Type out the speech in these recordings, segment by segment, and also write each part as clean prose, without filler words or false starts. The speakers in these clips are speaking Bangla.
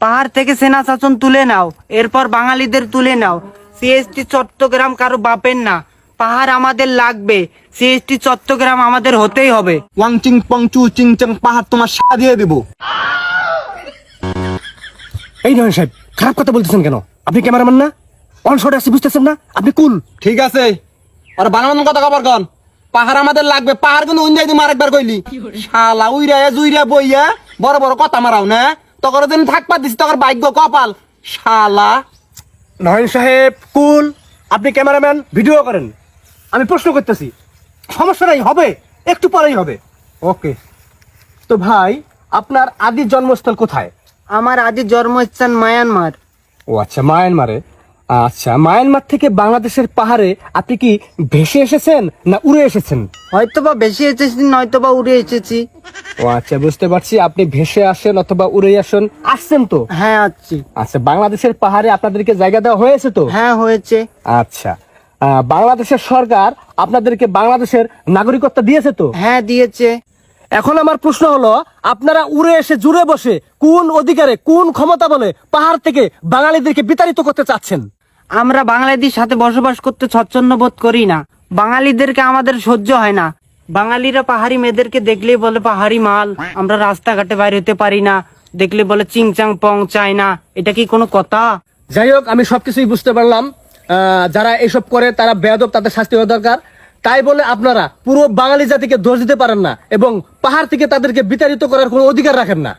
পাহাড় থেকে সেনা শাসন তুলে নাও, এরপর বাঙালিদের তুলে নাও। সিএসটি চট্টগ্রাম কারো বাপের না, পাহাড় আমাদের লাগবে। সিএসটি চট্টগ্রাম আমাদের হতেই হবে। ওয়াং চিং পং চু চিং চাং পাহাড় তোমার সাথে দিয়ে দেবো। এই নয় সাহেব, খারাপ কথা বলতেছেন কেন? আপনি ক্যামেরাম্যান না? অন শট আসি, বুঝতেছেন না? আপনি কুল। ঠিক আছে, আর বানানোর কথা খবর কন। পাহাড় আমাদের লাগবে, পাহাড় কিন্তু উঞ্জাই দিম আরেকবার কইলি। শালা উইরা জুইরা বইয়া বড় বড় কথা মারাও না, তখন দিন থাকবা দিস তখন ভাগ্য কপাল। শালা নয়ন সাহেব কুল, আপনি ক্যামেরাম্যান, ভিডিও করেন। আমি প্রশ্ন করতেছি, সমস্যা নাই, হবে, একটু পরেই হবে। ওকে। তো ভাই, আপনার আদি জন্মস্থল কোথায়? আমার আদি জন্মস্থান মায়ানমার। ও আচ্ছা, মায়ানমারে। আচ্ছা, মায়ানমার থেকে বাংলাদেশের পাহাড়ে আপনি কি ভেসে এসেছেন না উড়ে এসেছেন? হয়তোবা বেশি এসেছি, নয়তোবা উড়ে এসেছি। ও আচ্ছা, বুঝতে পারছি। আপনি ভেসে আসেন অথবা উড়ে আসছেন তো? হ্যাঁ আছি। আচ্ছা, বাংলাদেশের পাহাড়ে আপনাদেরকে জায়গা দেওয়া হয়েছে তো? হ্যাঁ হয়েছে। আচ্ছা, বাংলাদেশের সরকার আপনাদেরকে বাংলাদেশের নাগরিকত্ব দিয়েছে তো? হ্যাঁ দিয়েছে। এখন আমার প্রশ্ন হলো, আপনারা উড়ে এসে জুড়ে বসে কোন অধিকারে, কোন ক্ষমতা বলে পাহাড় থেকে বাঙালিদেরকে বিতাড়িত করতে চাচ্ছেন? আমরা বাঙালিদের সাথে বসবাস করতে স্বচ্ছন্দ বোধ করি না। বাঙালিদেরকে আমাদের সহ্য হয় না। বাঙালিরা পাহাড়ি মেয়েদেরকে দেখলেই বলে পাহাড়ি মাল। আমরা রাস্তাঘাটে বাইরে হতে পারি না, দেখলে বলে চিংচাং পং চায় না। এটা কি কোনো কথা? যাই হোক, আমি সবকিছুই বুঝতে পারলাম। যারা এসব করে তারা বেয়াদব, তাদের শাস্তি হওয়া দরকার। তাই বলে আপনারা পুরো বাঙালি জাতিকে দোষ দিতে পারেন না এবং পাহাড় থেকে তাদেরকে বিতাড়িত করার কোনো অধিকার রাখেন না।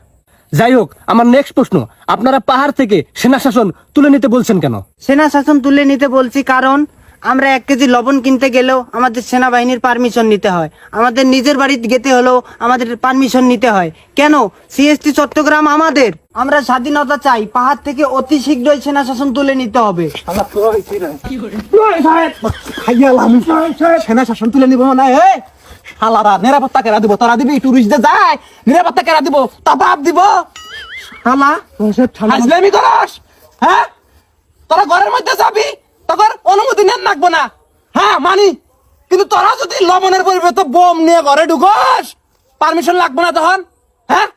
যাই হোক, আমার নেক্সট প্রশ্ন, আপনারা পাহাড় থেকে সেনা শাসন তুলে নিতে বলছেন কেন? সেনা শাসন তুলে নিতে বলছি কারণ আমরা 1 কেজি লবণ কিনতে গেলেও আমাদের সেনাবাহিনীর পারমিশন নিতে হয়। আমাদের নিজের বাড়িতে যেতে হলেও আমাদের পারমিশন নিতে হয়। কেন? সিএসটি চট্টগ্রাম আমাদের। আমরা স্বাধীনতা চাই। পাহাড় থেকে অতি শীঘ্রই সেনা শাসন তুলে নিতে হবে। সেনা শাসন তুলে নিব না। শালারা নিরাপত্তা কেরা দিব? তোরা দিবি? টুরিস্টদের যায় নিরাপত্তা কেরা দিব? তা বাপ দিব। শালা হাজলামি করস? হ্যাঁ, তোরা ঘরের মধ্যে যাবি, তখন অনুমতি নেন লাগবো না। হ্যাঁ মানি, কিন্তু তোরা যদি লবণের পরিবর্তে বোম নিয়ে ঘরে ঢুকস, পারমিশন লাগবো না তখন। হ্যাঁ,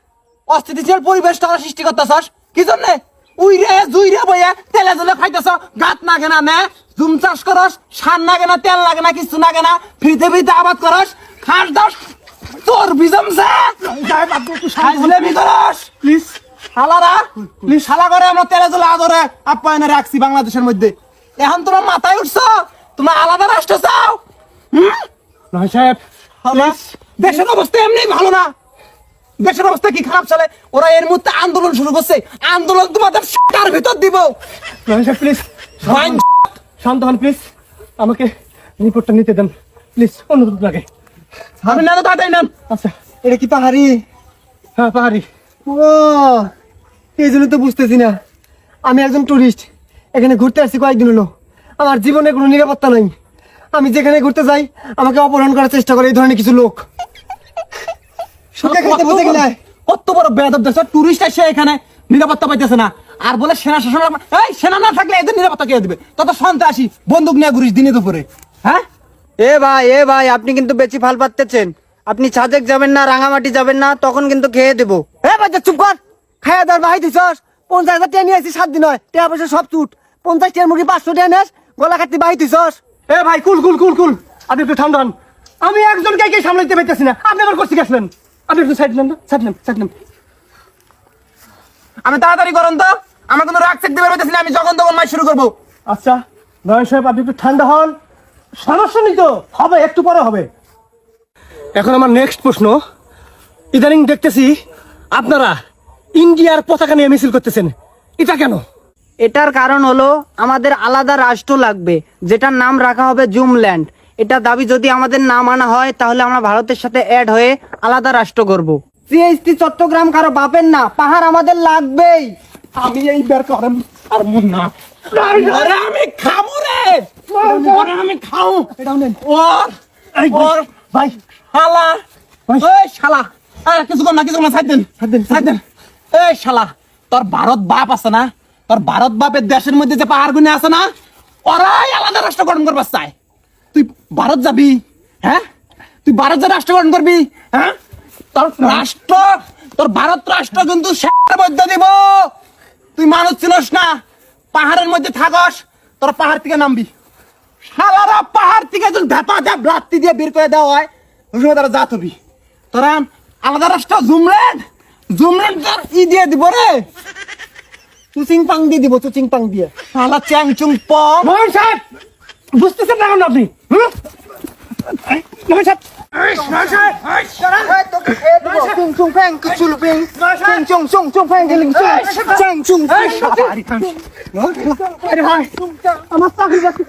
অস্থিতিশীল পরিবেশ তোরা সৃষ্টি করতেছস কি জন্যে? উইরে জুইরে বইয়া তেলে জলে খাইতেছ, গাত নাগে না নে, জুম চাষ করস, সার লাগে না, তেল লাগে না, কিছু লাগে না, ফ্রিতে ফ্রিতে আবাদ করস, খাস দাস তোর বিজমছে হাজলামি করস। প্লিজ শালারা, প্লিজ শালা করে আমরা তেলে জলে আদরে আপ্যায়নে রাখছি বাংলাদেশের মধ্যে। এখন তোমার মাথায় উঠছ, তোমরা আলাদা রাষ্ট্র চাও? নয় সাহেব, দেশের অবস্থা এমনি ভালো না। দেশের অবস্থা কি খারাপ চলে? ওরা এর মধ্যে আন্দোলন শুরু করছে। আন্দোলন তোমাদের টার ভিতর দিব। নয় সাহেব প্লিজ শান্ত হন, প্লিজ আমাকে রিপোর্টটা নিতে দেন প্লিজ, অনুরোধ লাগে। আমি না তো তাই নাম। আচ্ছা, এটা কি পাহাড়ি? হ্যাঁ পাহাড়ি। ও, এই জন্য তো বুঝতেছি না। আমি একজন টুরিস্ট, এখানে ঘুরতে আসছি কয়েকদিন হলো। আমার জীবনে কোনো নিরাপত্তা নাই। আমি যেখানে ঘুরতে যাই আমাকে অপহরণ করার চেষ্টা করে এই ধরনের কিছু লোক। কত বড় বেয়াদব দেশ, টুরিস্ট এসে এখানে নিরাপত্তা পাইতেছে না, আর বলে সেনা শাসন। এই সেনা না থাকলে এদের নিরাপত্তা কে দিবে? তত সন্ত্রাসী বন্দুক নিয়ে ঘুরিস দিনে দুপুরে। হ্যাঁ, এ ভাই আপনি কিন্তু বেশি ফাল পাচ্ছেন। আপনি সাজেক যাবেন না, রাঙামাটি যাবেন না, তখন কিন্তু খেয়ে দেবো। এ বাচ্চা চুপ কর। খাইয়া দার ভাই দিছস 50,000 টাকা নিয়ে আসি 7 দিন হয়। টাকা পয়সা সব চুট। 50 টাকার মুরগি 500 টাকা নেস, গলা কাটতে বাহি দিছস। এ ভাই কুল কুল কুল কুল, আপনি একটু ঠান্ডা হন। আমি একজনকে কে সামলাইতে পারতেছি না, আপনি আবার করতে গেছিলেন। আপনি একটু সাইড নেন, সাইড নেন, সাইড নেন। আমি তাড়াতাড়ি করুন তো, আমার কোনো রাগ চেক দিতে পারতেছি না। আমি যখন তখন মাই শুরু করবো। আচ্ছা নয়ন সাহেব, আপনি একটু ঠান্ডা হন। সমস্যা নেই তো, হবে, একটু পরে হবে। এখন আমার নেক্সট প্রশ্ন, ইদানিং দেখতেছি আপনারা ইন্ডিয়ার পতাকা নিয়ে মিছিল করতেছেন, এটা কেন? এটার কারণ হলো আমাদের আলাদা রাষ্ট্র লাগবে, যেটার নাম রাখা হবে জুমল্যান্ড। এটা দাবি যদি আমাদের না মানা হয় তাহলে আমরা ভারতের সাথে অ্যাড হয়ে আলাদা রাষ্ট্র করব। সিএসটি চট্টগ্রাম কারো বাপের না, পাহাড় আমাদের লাগবেই। আমি এই বের করেন আর মন না। আমি খাবো রে, আমি খাও। ওর ভাই শালা, এই শালা, কিছু কর না, কিছু না, ছাড় দেন, ছাড় দেন। এই শালা, তোর ভারত বাপ আছে না, তোর ভারত বাপের দেশের মধ্যে যে পাহাড় গুনে আছে না, ওরাই আলাদা রাষ্ট্র গঠন করবার চায়। তুই ভারত যাবি? হ্যাঁ, তুই ভারত যে রাষ্ট্র গঠন করবি? হ্যাঁ, তোর রাষ্ট্র, তোর ভারত রাষ্ট্র কিন্তু মধ্যে দিব। তুই মানুষ চিনস না, পাহাড়ের মধ্যে থাকস, তোরা পাহাড় থেকে নামবি। শালারা পাহাড় থেকে যদি ধাপা ধাপ লাত্তি দিয়ে বের করে দেওয়া হয়, ওই সময় তারা জাত হবি। তোরা আলাদা রাস্তা জুমলেন তোর দিয়ে দিব রে, চুচিং পাং দিয়ে দিব, চুচিং পাং দিয়ে। শালা চ্যাং চুং পং। মোহন সাহেব, বুঝতেছেন না কেন আপনি? মোহন সাহেব, chung chung phang chung phang chung chung chung phang chung chung chung আরে ভাই, আমার চাকরি বাকরি